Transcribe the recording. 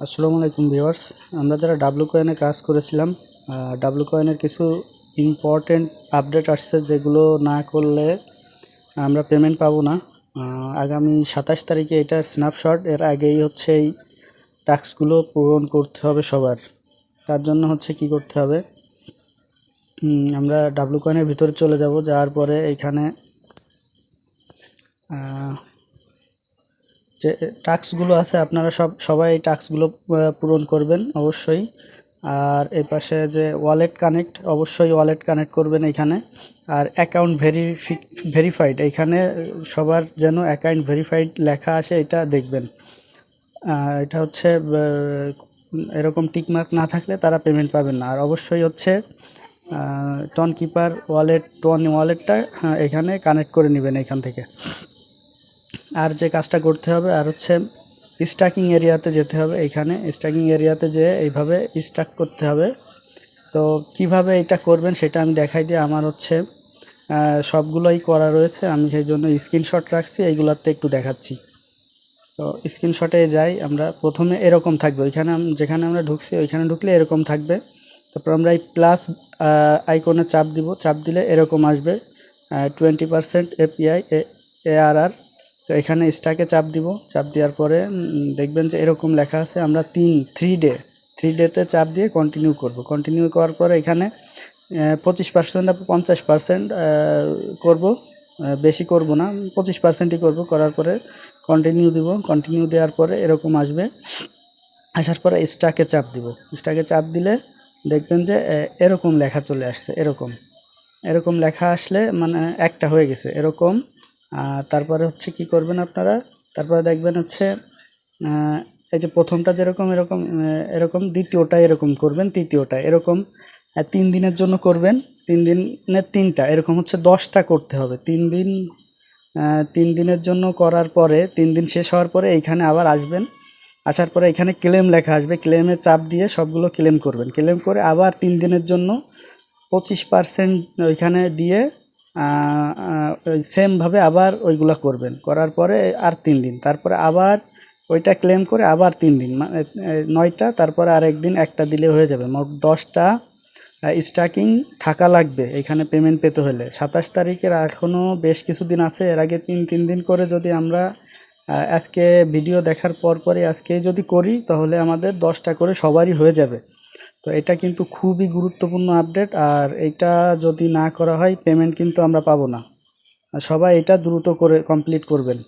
আসসালামু আলাইকুম ভিউয়ার্স। আমরা যারা ডাব্লু কয়েনে কাজ করেছিলাম, ডাব্লু কয়েনের কিছু ইম্পর্টেন্ট আপডেট আসছে যেগুলো না করলে আমরা পেমেন্ট পাবো না। আগামী 27 তারিখে এটার স্ন্যাপশট, এর আগেই হচ্ছে এই টাস্কগুলো পূরণ করতে হবে সবার। তার জন্য হচ্ছে কি করতে হবে, আমরা ডাব্লু কয়েনের ভিতরে চলে যাব, যাওয়ার পরে এইখানে যে টাস্কগুলো আছে আপনারা সবাই এই টাস্কগুলো পূরণ করবেন অবশ্যই। আর এই পাশে যে ওয়ালেট কানেক্ট, অবশ্যই ওয়ালেট কানেক্ট করবেন এইখানে। আর অ্যাকাউন্ট ভেরিফাইড, এইখানে সবার যেন অ্যাকাউন্ট ভেরিফাইড লেখা আসে, এটা দেখবেন। এটা হচ্ছে এরকম টিকমার্ক না থাকলে তারা পেমেন্ট পাবেন না। আর অবশ্যই হচ্ছে টোন ওয়ালেটটা এখানে কানেক্ট করে নেবেন এখান থেকে। আর যে কাজটা করতে হবে আর হচ্ছে স্ট্যাকিং এরিয়াতে যেতে হবে। এইখানে স্ট্যাকিং এরিয়াতে যেয়ে এইভাবে স্ট্যাক করতে হবে। তো কিভাবে এটা করবেন সেটা আমি দেখাই দিই। আমার হচ্ছে সবগুলোই করা রয়েছে, আমি সেই জন্য স্ক্রিনশট রাখছি, এইগুলাতে একটু দেখাচ্ছি। তো স্ক্রিনশটে যাই, আমরা প্রথমে এরকম থাকবে, ওইখানে যেখানে আমরা ঢুকছি ওইখানে ঢুকলে এরকম থাকবে। তারপর আমরা এই প্লাস আইকনে চাপ দিব, চাপ দিলে এরকম আসবে 20% এপিআই এআরআর। তো এখানে স্টাকে চাপ দিব, চাপ দেওয়ার পরে দেখবেন যে এরকম লেখা আছে। আমরা থ্রি ডেতে চাপ দিয়ে কন্টিনিউ করব। কন্টিনিউ করার পরে এখানে 25% 50% করব, বেশি করব না, 25%ই করব। করার পরে কন্টিনিউ দিব। কন্টিনিউ দেওয়ার পরে এরকম আসবে। আসার পরে স্টাকে চাপ দিব। স্টাকে চাপ দিলে দেখবেন যে এরকম লেখা চলে আসছে। এরকম এরকম লেখা আসলে মানে একটা হয়ে গেছে এরকম। তারপরে হচ্ছে কি করবেন আপনারা, তারপরে দেখবেন হচ্ছে এই যে প্রথমটা যেরকম এরকম এরকম, দ্বিতীয়টা এরকম করবেন, তৃতীয়টা এরকম 3 দিনের জন্য করবেন। 3 দিনের 3টা এরকম হচ্ছে 10টা করতে হবে 3 দিন। 3 দিনের জন্য করার পরে 3 দিন শেষ হওয়ার পরে এইখানে আবার আসবেন। আসার পরে এখানে ক্লেম লেখা আসবে, ক্লেমে চাপ দিয়ে সবগুলো ক্লেম করবেন। ক্লেম করে আবার 3 দিনের জন্য 25% ওইখানে দিয়ে ওই সেমভাবে আবার ওইগুলা করবেন। করার পরে আর 3 দিন, তারপরে আবার ওইটা ক্লেম করে আবার 3 দিন, মানে 9টা, তারপরে আর একদিন একটা দিলে হয়ে যাবে। মোট 10টা স্ট্যাকিং থাকা লাগবে এখানে পেমেন্ট পেতে হলে। 27 তারিখের এখনও বেশ কিছুদিন আছে। এর আগে 3 দিন করে যদি আমরা আজকে ভিডিও দেখার পরই আজকে যদি করি তাহলে আমাদের 10টা করে সবারই হয়ে যাবে। তো এটা কিন্তু খুবই গুরুত্বপূর্ণ আপডেট, আর এটা যদি না করা হয় পেমেন্ট কিন্তু আমরা পাবো না। আর সবাই এটা দ্রুত করে কমপ্লিট করবেন।